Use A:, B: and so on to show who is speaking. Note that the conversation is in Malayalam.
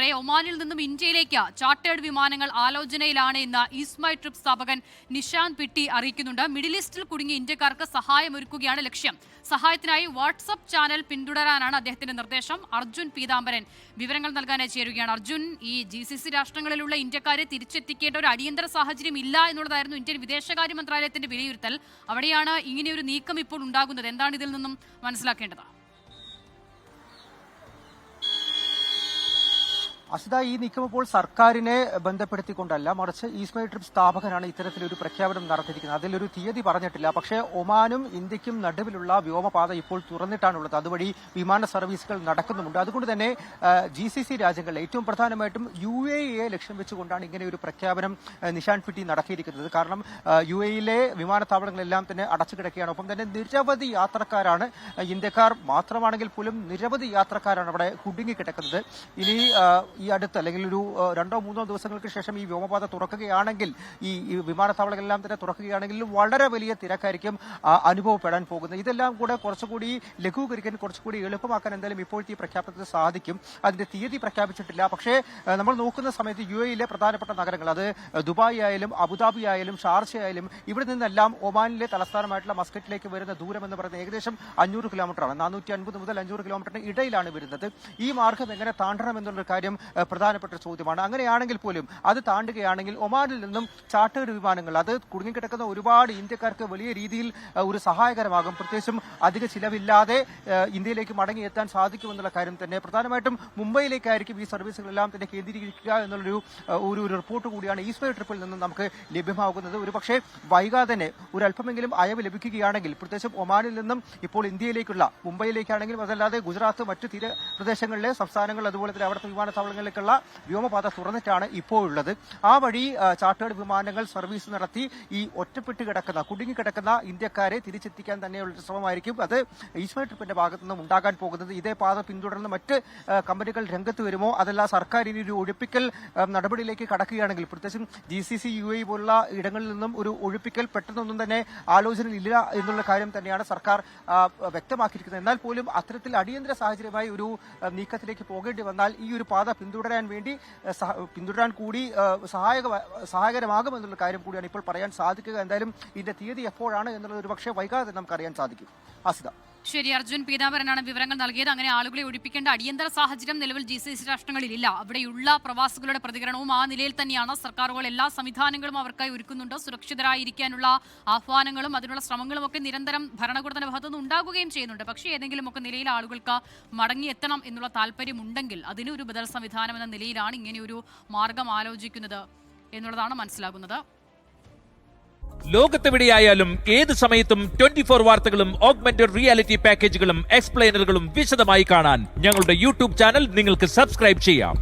A: പോലെ ഒമാനിൽ നിന്നും ഇന്ത്യയിലേക്ക് ചാർട്ടേഡ് വിമാനങ്ങൾ ആലോചനയിലാണ് എന്ന് ഈസ്മൈ ട്രിപ്പ് സ്ഥാപകൻ നിഷാന്ത് പിട്ടി അറിയിക്കുന്നുണ്ട്. മിഡിൽ ഈസ്റ്റിൽ കുടുങ്ങിയ ഇന്ത്യക്കാർക്ക് സഹായമൊരുക്കുകയാണ് ലക്ഷ്യം. സഹായത്തിനായി വാട്സ്ആപ്പ് ചാനൽ പിന്തുടരാനാണ് അദ്ദേഹത്തിന്റെ നിർദ്ദേശം. അർജുൻ പീതാംബരൻ വിവരങ്ങൾ നൽകാനായി ചേരുകയാണ്. അർജുൻ, ഈ GCC രാഷ്ട്രങ്ങളിലുള്ള ഇന്ത്യക്കാരെ തിരിച്ചെത്തിക്കേണ്ട ഒരു അടിയന്തര സാഹചര്യം ഇല്ല എന്നുള്ളതായിരുന്നു ഇന്ത്യൻ വിദേശകാര്യ മന്ത്രാലയത്തിന്റെ വിലയിരുത്തൽ. അവിടെയാണ് ഇങ്ങനെയൊരു നീക്കം ഇപ്പോൾ ഉണ്ടാകുന്നത്. എന്താണ് ഇതിൽ നിന്നും മനസ്സിലാക്കേണ്ടത്?
B: അസിത, ഈ നീക്കം ഇപ്പോൾ സർക്കാരിനെ ബന്ധപ്പെടുത്തിക്കൊണ്ടല്ല, മറിച്ച് ഈസ്മൈ ട്രിപ്പ് സ്ഥാപകനാണ് ഇത്തരത്തിലൊരു പ്രഖ്യാപനം നടത്തിയിരിക്കുന്നത്. അതിലൊരു തീയതി പറഞ്ഞിട്ടില്ല. പക്ഷേ ഒമാനും ഇന്ത്യക്കും നടുവിലുള്ള വ്യോമപാത ഇപ്പോൾ തുറന്നിട്ടാണുള്ളത്. അതുവഴി വിമാന സർവീസുകൾ നടക്കുന്നുമുണ്ട്. അതുകൊണ്ട് തന്നെ GCC രാജ്യങ്ങളിൽ ഏറ്റവും പ്രധാനമായിട്ടും UAE ലക്ഷ്യം വെച്ചുകൊണ്ടാണ് ഇങ്ങനെ ഒരു പ്രഖ്യാപനം നിഷാന്ത് പിട്ടി നടത്തിയിരിക്കുന്നത്. കാരണം UAE വിമാനത്താവളങ്ങളെല്ലാം തന്നെ അടച്ചു കിടക്കുകയാണ്. ഒപ്പം തന്നെ നിരവധി യാത്രക്കാരാണ്, ഇന്ത്യക്കാർ മാത്രമാണെങ്കിൽ പോലും നിരവധി യാത്രക്കാരാണ് അവിടെ കുടുങ്ങിക്കിടക്കുന്നത്. ഇനി ഈ അടുത്ത് അല്ലെങ്കിൽ ഒരു 2-3 ദിവസങ്ങൾക്ക് ശേഷം ഈ വ്യോമപാത തുറക്കുകയാണെങ്കിൽ, ഈ വിമാനത്താവളങ്ങളെല്ലാം തന്നെ തുറക്കുകയാണെങ്കിൽ വളരെ വലിയ തിരക്കായിരിക്കും അനുഭവപ്പെടാൻ പോകുന്നത്. ഇതെല്ലാം കൂടെ കുറച്ചുകൂടി ലഘൂകരിക്കാൻ, കുറച്ചുകൂടി എളുപ്പമാക്കാൻ എന്തായാലും ഇപ്പോഴത്തെ ഈ പ്രഖ്യാപനത്തിന് സാധിക്കും. അതിന്റെ തീയതി പ്രഖ്യാപിച്ചിട്ടില്ല. പക്ഷേ നമ്മൾ നോക്കുന്ന സമയത്ത് UAE പ്രധാനപ്പെട്ട നഗരങ്ങൾ, അത് ദുബായ് ആയാലും അബുദാബി ആയാലും ഷാർജ ആയാലും, ഇവിടെ നിന്നെല്ലാം ഒമാനിലെ തലസ്ഥാനമായിട്ടുള്ള മസ്കറ്റിലേക്ക് വരുന്ന ദൂരം എന്ന് പറയുന്നത് ഏകദേശം 500 കിലോമീറ്ററാണ്. 450 മുതൽ 500 കിലോമീറ്ററിന് ഇടയിലാണ് വരുന്നത്. ഈ മാർഗം എങ്ങനെ താണ്ടണം എന്നുള്ളൊരു കാര്യം പ്രധാനപ്പെട്ട ചോദ്യമാണ്. അങ്ങനെയാണെങ്കിൽ പോലും അത് താണ്ടുകയാണെങ്കിൽ ഒമാനിൽ നിന്നും ചാർട്ടേഡ് വിമാനങ്ങൾ, അത് കുടുങ്ങിക്കിടക്കുന്ന ഒരുപാട് ഇന്ത്യക്കാർക്ക് വലിയ രീതിയിൽ ഒരു സഹായകരമാകും. പ്രത്യേകിച്ചും അധിക ചിലവില്ലാതെ ഇന്ത്യയിലേക്ക് മടങ്ങിയെത്താൻ സാധിക്കുമെന്നുള്ള കാര്യം തന്നെ പ്രധാനമായിട്ടും മുംബൈയിലേക്കായിരിക്കും ഈ സർവീസുകളെല്ലാം തന്നെ കേന്ദ്രീകരിക്കുക എന്നുള്ളൊരു റിപ്പോർട്ട് കൂടിയാണ് ഈസ്മൈ ട്രിപ്പിൽ നിന്നും നമുക്ക് ലഭ്യമാകുന്നത്. ഒരുപക്ഷെ വൈകാതെ തന്നെ ഒരല്പമെങ്കിലും അയവ് ലഭിക്കുകയാണെങ്കിൽ, പ്രത്യേകിച്ചും ഒമാനിൽ നിന്നും ഇപ്പോൾ ഇന്ത്യയിലേക്കുള്ള, മുംബൈയിലേക്കാണെങ്കിലും അതല്ലാതെ ഗുജറാത്ത്, മറ്റു തീരപ്രദേശങ്ങളിലെ സംസ്ഥാനങ്ങൾ, അതുപോലെ തന്നെ അവിടുത്തെ വിമാനത്താവളങ്ങളിലേക്കുള്ള വ്യോമപാത തുറന്നിട്ടാണ് ഇപ്പോൾ ഉള്ളത്. ആ വഴി ചാർട്ടേഡ് വിമാനങ്ങൾ സർവീസ് നടത്തി ഈ ഒറ്റപ്പെട്ട് കിടക്കുന്ന, കുടുങ്ങിക്കിടക്കുന്ന ഇന്ത്യക്കാരെ തിരിച്ചെത്തിക്കാൻ തന്നെയുള്ള ശ്രമമായിരിക്കും അത് ഈസ്മൈ ട്രിപ്പിന്റെ ഭാഗത്തു നിന്നും ഉണ്ടാകാൻ പോകുന്നത്. ഇതേ പാത പിന്തുടർന്ന് മറ്റ് കമ്പനികൾ രംഗത്ത് വരുമോ, അതല്ല സർക്കാർ ഇനി ഒരു ഒഴിപ്പിക്കൽ നടപടിയിലേക്ക് കടക്കുകയാണെങ്കിൽ, പ്രത്യേകിച്ചും GCC UAE പോലുള്ള ഇടങ്ങളിൽ നിന്നും ഒരു ഒഴിപ്പിക്കൽ പെട്ടെന്നൊന്നും തന്നെ ആലോചനയില്ല എന്നുള്ള കാര്യം തന്നെയാണ് സർക്കാർ വ്യക്തമാക്കിയിരിക്കുന്നത്. എന്നാൽ പോലും അത്തരത്തിൽ അടിയന്തര സാഹചര്യമായി ഒരു നീക്കത്തിലേക്ക് പോകേണ്ടി വന്നാൽ ഈ ഒരു പാത പിന്തുടരാൻ കൂടി സഹായകരമാകുമെന്നുള്ള കാര്യം കൂടിയാണ് ഇപ്പോൾ പറയാൻ സാധിക്കുക. എന്തായാലും ഇതിന്റെ തീയതി എപ്പോഴാണ് എന്നുള്ളത് ഒരു പക്ഷേ വൈകാതെ നമുക്ക് അറിയാൻ സാധിക്കും. അസിത,
A: ശരി, അർജുൻ പീതാംബരനാണ് വിവരങ്ങൾ നൽകിയത്. അങ്ങനെ ആളുകളെ ഒഴിപ്പിക്കേണ്ട അടിയന്തര സാഹചര്യം നിലവിൽ GCC രാഷ്ട്രങ്ങളിലില്ല. അവിടെയുള്ള പ്രവാസികളുടെ പ്രതികരണവും ആ നിലയിൽ തന്നെയാണ്. സർക്കാരുകൾ എല്ലാ സംവിധാനങ്ങളും അവർക്കായി ഒരുക്കുന്നുണ്ട്. സുരക്ഷിതരായിരിക്കാനുള്ള ആഹ്വാനങ്ങളും അതിനുള്ള ശ്രമങ്ങളും ഒക്കെ നിരന്തരം ഭരണകൂടത്തിന്റെ ഭാഗത്തുനിന്ന് ഉണ്ടാകുകയും ചെയ്യുന്നുണ്ട്. പക്ഷേ ഏതെങ്കിലുമൊക്കെ നിലയിൽ ആളുകൾക്ക് മടങ്ങിയെത്തണം എന്നുള്ള താല്പര്യമുണ്ടെങ്കിൽ അതിനൊരു ബദൽ സംവിധാനം എന്ന നിലയിലാണ് ഇങ്ങനെയൊരു മാർഗം ആലോചിക്കുന്നത് എന്നുള്ളതാണ് മനസ്സിലാകുന്നത്.
C: ലോകത്തെവിടെയായാലും ഏത് സമയത്തും 24 വാർത്തകളും ഓഗ്മെന്റഡ് റിയാലിറ്റി പാക്കേജുകളും എക്സ്പ്ലെയിനറുകളും വിശദമായി കാണാൻ ഞങ്ങളുടെ YouTube ചാനൽ നിങ്ങൾക്ക് സബ്സ്ക്രൈബ് ചെയ്യാം.